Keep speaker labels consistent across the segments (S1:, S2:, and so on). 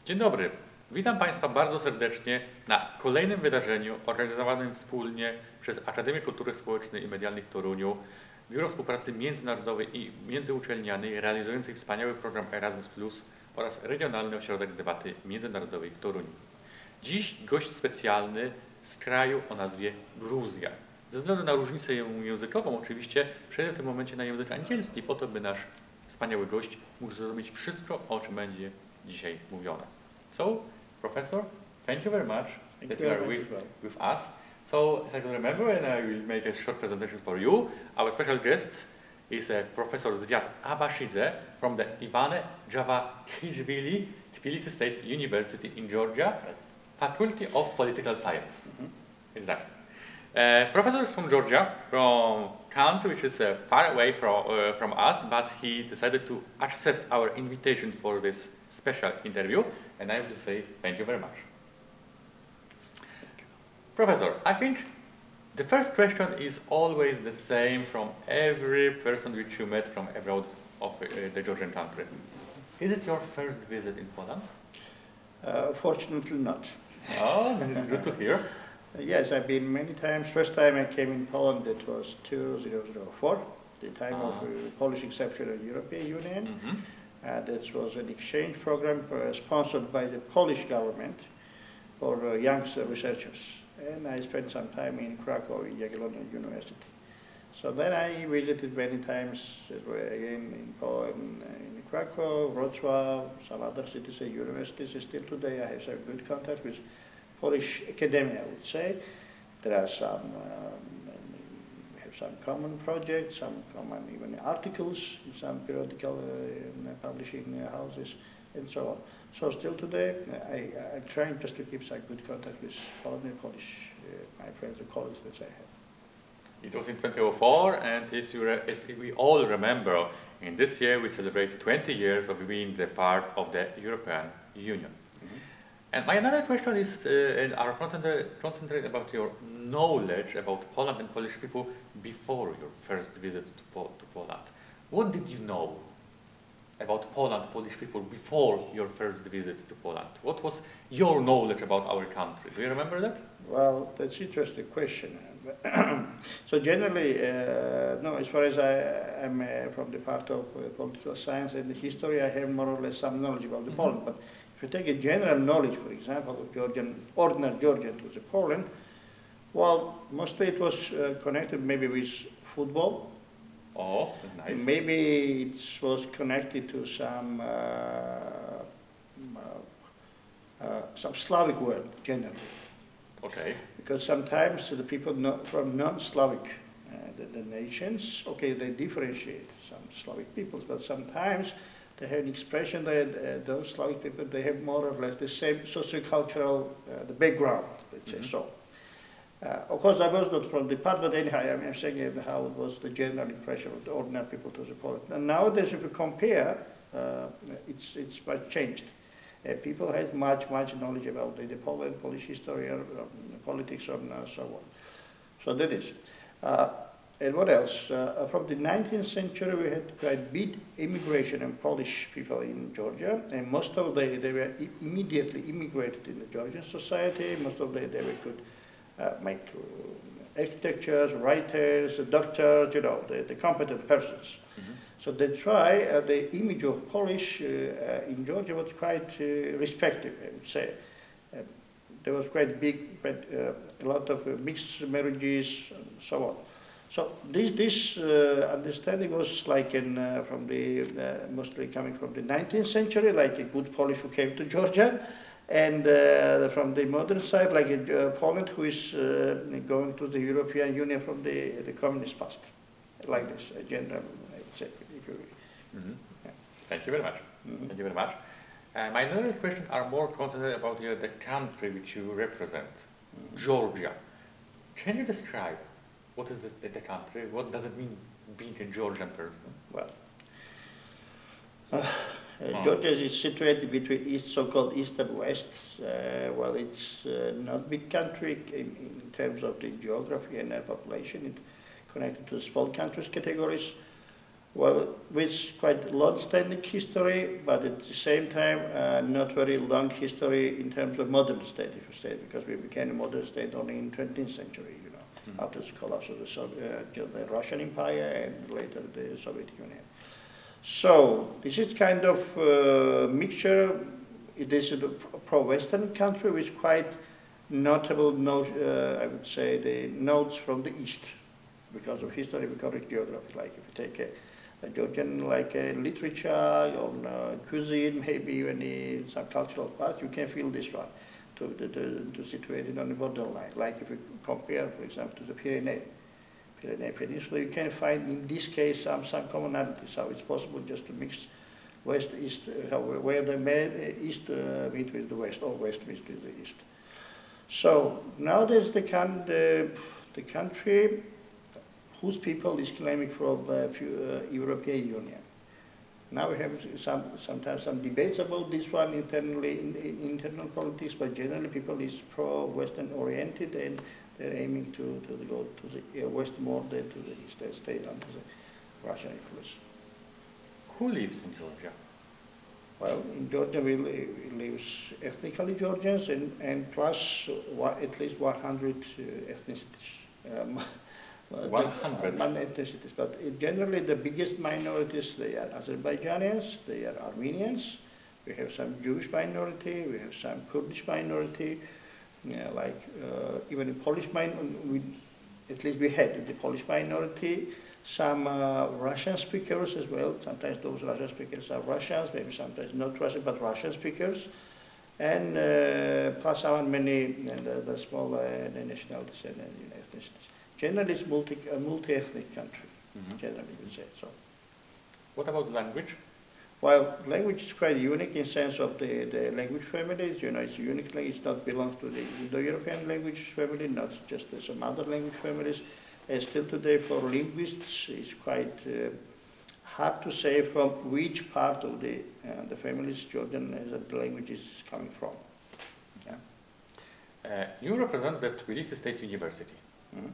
S1: Dzień dobry. Witam Państwa bardzo serdecznie na kolejnym wydarzeniu organizowanym wspólnie przez Akademię Kultury Społecznej i Medialnej w Toruniu, Biuro Współpracy Międzynarodowej i Międzyuczelnianej realizującej wspaniały program Erasmus+ oraz Regionalny Ośrodek Debaty Międzynarodowej w Toruniu. Dziś gość specjalny z kraju o nazwie Gruzja. Ze względu na różnicę językową oczywiście przejdę w tym momencie na język angielski, po to by nasz wspaniały gość mógł zrozumieć wszystko, o czym będzie dzisiaj mówione. So, Professor, thank you very much that you are with us. So, as I can remember, and I will make a short presentation for you, our special guest is Professor Zviad Abashidze from the Ivane Javakishvili Tbilisi State University in Georgia, Faculty of Political Science. Exactly. Professor is from Georgia, from country which is far away from us, but he decided to accept our invitation for this special interview, and I have to say thank you very much. Professor, I think the first question is always the same from every person which you met from abroad of the Georgian country. Is it your first visit in Poland?
S2: Fortunately not.
S1: Oh, it's good to hear.
S2: Yes, I've been many times. First time I came in Poland, it was 2004, the time of Polish exception of the European Union. This was an exchange program sponsored by the Polish government for young researchers. And I spent some time in Krakow, in Jagiellonian University. So then I visited many times again in Poland, in Krakow, Wrocław, some other cities and universities. Still today I have some good contact with Polish academia, I would say. There are some, we have some common projects, some common even articles in some periodical publishing houses, and so on. So still today, I'm trying just to keep some good contact with Polish, my friends and colleagues that I have.
S1: It was in 2004, and as we all remember, in this year we celebrate 20 years of being the part of the European Union. And my another question is, are concentrate about your knowledge about Poland and Polish people before your first visit to Poland. What did you know about Poland, Polish people before your first visit to Poland? What was your knowledge about our country? Do you remember that?
S2: Well, that's an interesting question. So generally, no, as far as I'm from the part of political science and history, I have more or less some knowledge about the Poland. But if you take a general knowledge, for example, of Georgian, ordinary Georgian to the Poland, well, mostly it was connected maybe with football.
S1: Oh, nice.
S2: Maybe it was connected to some Slavic word, generally.
S1: Okay.
S2: Because sometimes the people from non-Slavic the nations, okay, they differentiate some Slavic peoples, but sometimes they have an expression that those Slavic people, they have more or less the same socio-cultural the background, let's say so. Of course, I was not from the part, but anyhow, I'm saying how it was the general impression of the ordinary people to the Poland. And nowadays, if you compare, it's much changed. People have much knowledge about the Poland, Polish history, politics, and so on. So that is. And what else? From the 19th century, we had quite big immigration of Polish people in Georgia, and most of them, they were immediately immigrated in the Georgian society. Most of them, they could make architects, writers, doctors, you know, the competent persons. So they try, the image of Polish in Georgia was quite respected, I would say. There was quite big, a lot of mixed marriages and so on. So this understanding was like from mostly coming from the 19th century, like a good Polish who came to Georgia, and from the modern side, like a Poland who is going to the European Union from the communist past, like this, a general, I would say, if you will. Yeah.
S1: Thank you very much. Thank you very much. My other questions are more concentrated about the country which you represent, Georgia. Can you describe what is the country? What does it mean being a Georgian person?
S2: Well, Georgia is situated between so-called east and west. Well, it's not a big country in terms of the geography and population. It's connected to small countries categories. Well, with quite long-standing history, but at the same time, not very long history in terms of modern state, if you say, because we became a modern state only in 20th century, you know, after the collapse of the Russian Empire and later the Soviet Union. So this is kind of mixture. It is a pro-Western country with quite notable, I would say, the notes from the East, because of history, because of geography. Like if you take a Georgian literature, on cuisine, maybe even some cultural parts, you can feel this one to situate it on the borderline. Like if you compare, for example, to the Pyrenees Peninsula, you can find in this case some commonalities, how it's possible just to mix West, East, where the East meet with the West, or West meets with the East. So nowadays the country whose people is claiming from European Union. Now we have sometimes some debates about this one internally in internal politics, but generally people is pro-Western oriented and they're aiming to go to the West more than to the East. They stay under the Russian influence.
S1: Who lives in Georgia?
S2: Well, in Georgia we live ethnically Georgians and plus at least 100 ethnicities.
S1: 100
S2: ethnicities, but generally the biggest minorities, they are Azerbaijanians, they are Armenians, we have some Jewish minority, we have some Kurdish minority, even a Polish minority, at least we had the Polish minority, some Russian speakers as well. Sometimes those Russian speakers are Russians, maybe sometimes not Russian, but Russian speakers. And plus many the small nationalities and ethnicities. Generally, it's a multi-ethnic country, generally we say so.
S1: What about language?
S2: Well, language is quite unique in sense of the language families. You know, it's a unique language. It not belongs to the Indo-European language family, not just some other language families. And still today, for linguists, it's quite hard to say from which part of the family's Georgian the language is coming from.
S1: Yeah. You represent the Tbilisi State University.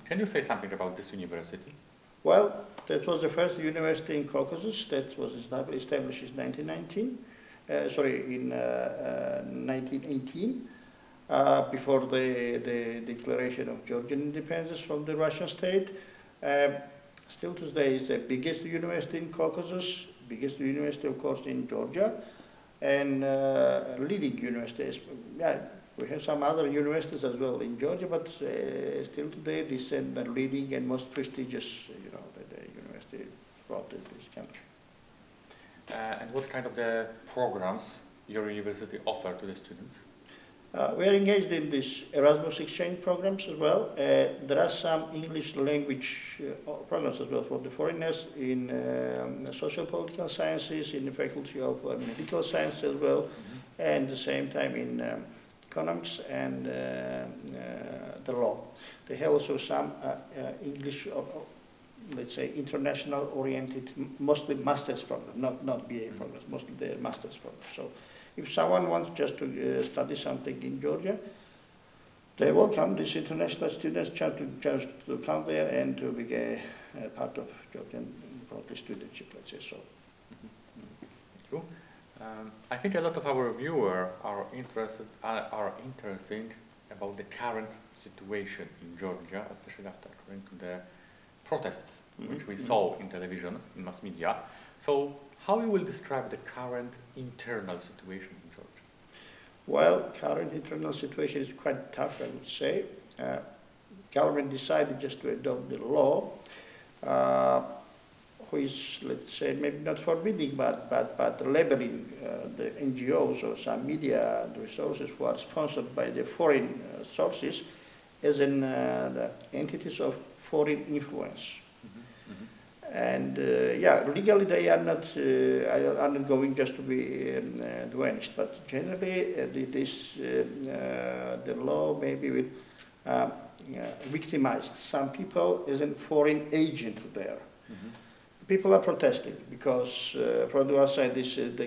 S1: Can you say something about this university?
S2: Well, that was the first university in Caucasus that was established in 1918, before the declaration of Georgian independence from the Russian state. Still today is the biggest university in Caucasus, biggest university of course in Georgia, and leading universities. Yeah, we have some other universities as well in Georgia, but still today this is the leading and most prestigious, the university brought in this country.
S1: And what kind of the programs your university offer to the students?
S2: We are engaged in this Erasmus exchange programs as well. There are some English language programs as well for the foreigners in social political sciences, in the faculty of medical science as well, and at the same time in economics and the law. They have also some English, let's say, international oriented, mostly master's programs, not BA programs, mostly the master's programs. So if someone wants just to study something in Georgia, they welcome these international students just to come there and to be a part of Georgian studentship, let's say so.
S1: Thank you. I think a lot of our viewers are interested about the current situation in Georgia, especially after going to the protests which we saw in television, in mass media. So how you will describe the current internal situation in Georgia?
S2: Well, current internal situation is quite tough, I would say. Government decided just to adopt the law, which is, let's say, maybe not forbidding, but labeling the NGOs or some media resources who are sponsored by the foreign sources as the entities of foreign influence. And legally they are not going just to be vanished, but generally the law maybe will victimize some people as a foreign agent there. People are protesting because from the one side this is the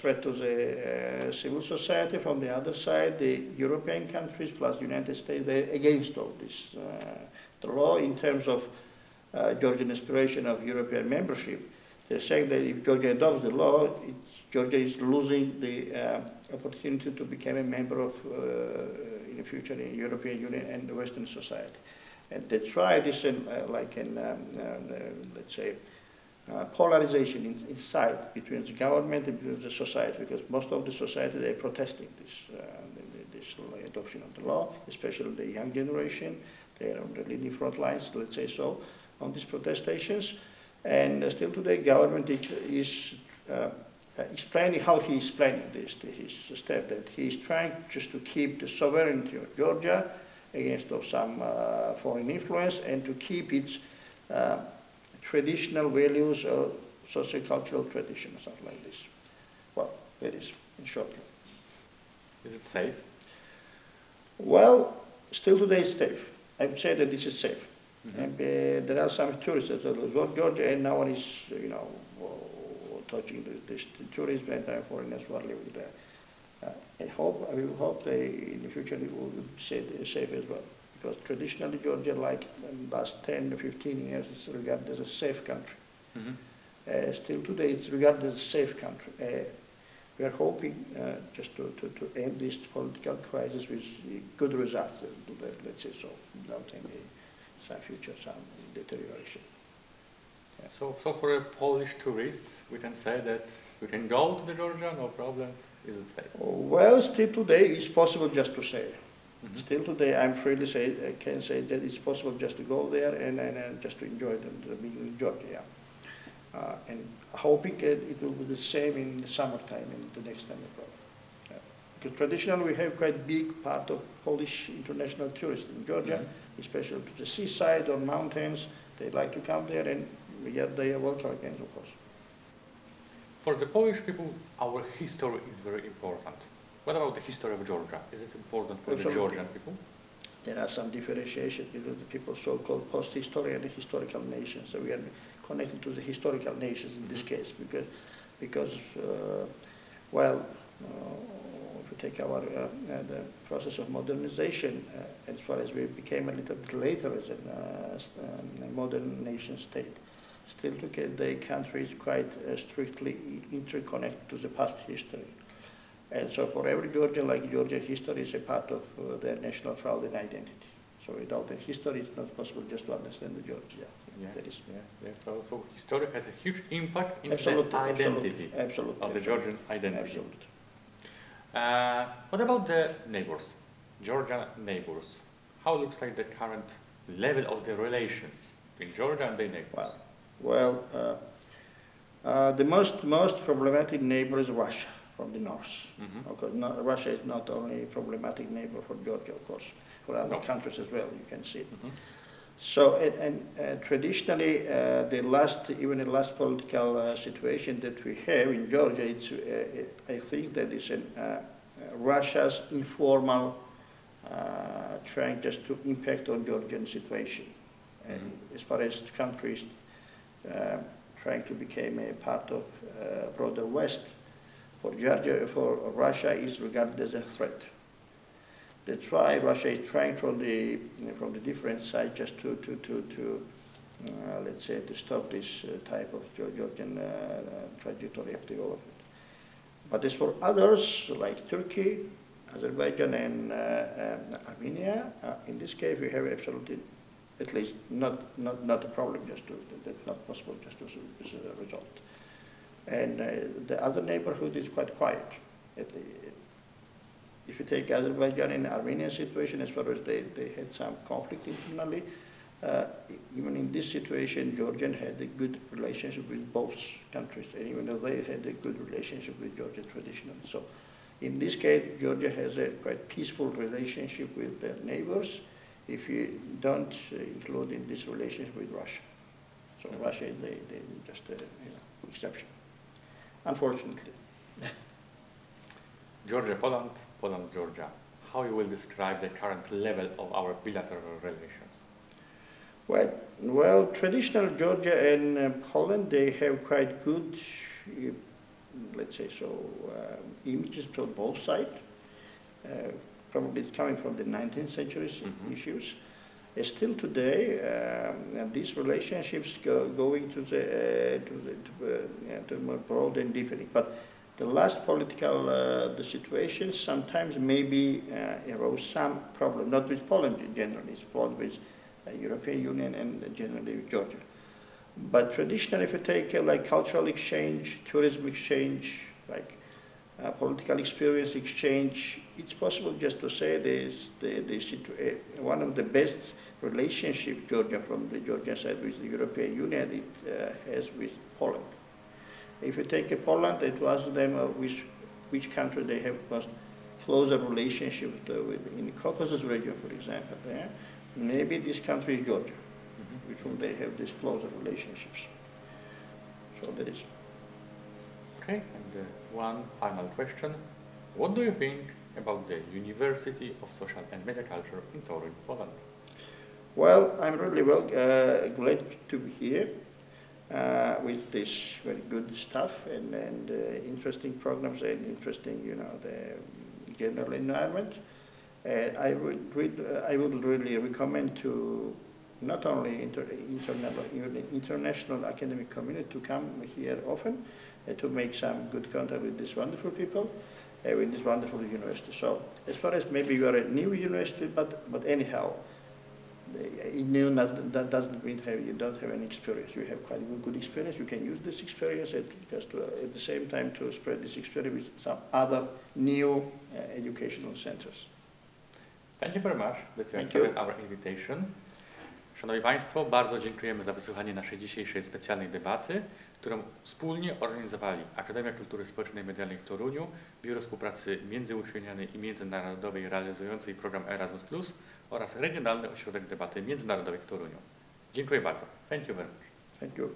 S2: threat to the civil society, from the other side the European countries plus the United States, they're against all this. The law in terms of Georgian aspiration of European membership they're saying that if Georgia adopts the law, Georgia is losing the opportunity to become a member of, in the future, in the European Union and the Western society. And they try this let's say, polarization inside between the government and between the society, because most of the society, they're protesting this adoption of the law, especially the young generation. They're on the leading front lines, let's say so, on these protestations. And still today, government is explaining how he is planning his step, that he is trying just to keep the sovereignty of Georgia against of some foreign influence, and to keep its traditional values or socio-cultural traditions, something like this. Well, that is in short.
S1: Is it safe?
S2: Well, still today it's safe. I would say that this is safe. Mm-hmm. And there are some tourists that go to Georgia, and no one is, touching the tourism, and foreigners who are living there. I will hope they, in the future, it will be safe as well. Because traditionally, Georgia, like in the last 10 to 15 years, it's regarded as a safe country. Mm-hmm. Still today, it's regarded as a safe country. We are hoping just to end this political crisis with good results, let's say so, without some future, some deterioration.
S1: Yeah. So for Polish tourists, we can say that we can go to the Georgia, no problems. Is it safe?
S2: Well, still today, it's possible just to say.
S1: Mm-hmm.
S2: Still today, I'm free to say, I can say that it's possible just to go there and just to enjoy the being in Georgia. And hoping it will be the same in the summertime, in the next time as well. Because traditionally, we have quite big part of Polish international tourists in Georgia, mm-hmm. especially to the seaside or mountains. They like to come there, and yet they are welcome again, of course.
S1: For the Polish people, our history is very important. What about the history of Georgia? Is it important for the Georgian people?
S2: There are some differentiations between the people so-called post-historian and historical nations. So we are connected to the historical nations in this case, because if we take our the process of modernization, as far as we became a little bit later as a modern nation state, still the country is quite strictly interconnected to the past history. And so for every Georgian, like Georgian history is a part of their national proud and identity. So without the history, it's not possible just to understand the Georgia.
S1: Yeah, that is. Yeah. So history has a huge impact in
S2: absolutely,
S1: the identity
S2: absolutely,
S1: of the Georgian identity.
S2: Absolutely.
S1: What about the neighbors, Georgian neighbors? How looks like the current level of the relations between Georgia and the neighbors?
S2: Well, the most problematic neighbor is Russia from the north. Mm-hmm. Because Russia is not only a problematic neighbor for Georgia, of course, for other countries as well, you can see it. Mm-hmm. So, traditionally, the last political situation that we have in Georgia, it's, I think that is Russia's informal trying just to impact on Georgian situation. And as far as the countries trying to become a part of broader West, for Russia is regarded as a threat. That's why Russia is trying from the different sides just to let's say, to stop this type of Georgian trajectory of development. But as for others like Turkey, Azerbaijan, and Armenia, in this case we have absolutely, at least not a problem. That's not possible just as a result. And the other neighborhood is quite quiet. If you take Azerbaijan and Armenian situation, as far as they had some conflict internally, even in this situation, Georgia had a good relationship with both countries, and even though they had a good relationship with Georgia traditionally. So in this case, Georgia has a quite peaceful relationship with their neighbors, if you don't include in this relationship with Russia. So Russia is just an exception, unfortunately.
S1: Georgia, Poland, Poland, Georgia. How you will describe the current level of our bilateral relations?
S2: Well, traditional Georgia and Poland, they have quite good, let's say so, images to both sides. Probably it's coming from the 19th century issues. Still today, these relationships going to more broad and deepening. But the last political the situations sometimes maybe arose some problem, not with Poland generally, it's problem with European Union and generally with Georgia. But traditionally, if you take like cultural exchange, tourism exchange, like political experience exchange, it's possible just to say this one of the best relationships Georgia from the Georgian side with the European Union it has with Poland. If you take Poland, it was them which country they have most closer relationship with in the Caucasus region, for example. Yeah? Maybe this country is Georgia, with whom they have these closer relationships. So that is.
S1: Okay, and one final question. What do you think about the University of Social and Media Culture in Toruń, Poland?
S2: Well, I'm really glad to be here with this very good stuff and interesting programs and interesting, the general environment. I would really recommend to not only international academic community to come here often, to make some good contact with these wonderful people, with this wonderful university. So as far as maybe you are a new university, but anyhow, new that doesn't mean you don't have any experience. You have quite a good experience. You can use this experience just at the same time to spread this experience with some other new educational centers.
S1: Thank you very much that you accepted our invitation. Szanowni Państwo, bardzo dziękujemy za wysłuchanie naszej dzisiejszej specjalnej debaty, którą wspólnie organizowali Akademia Kultury Społecznej i Medialnej w Toruniu, Biuro Współpracy Międzyuczelnianej i Międzynarodowej realizującej program Erasmus+ oraz Regionalny Ośrodek Debaty Międzynarodowej w Toruniu. Dziękuję bardzo. Thank you very much.
S2: Thank you.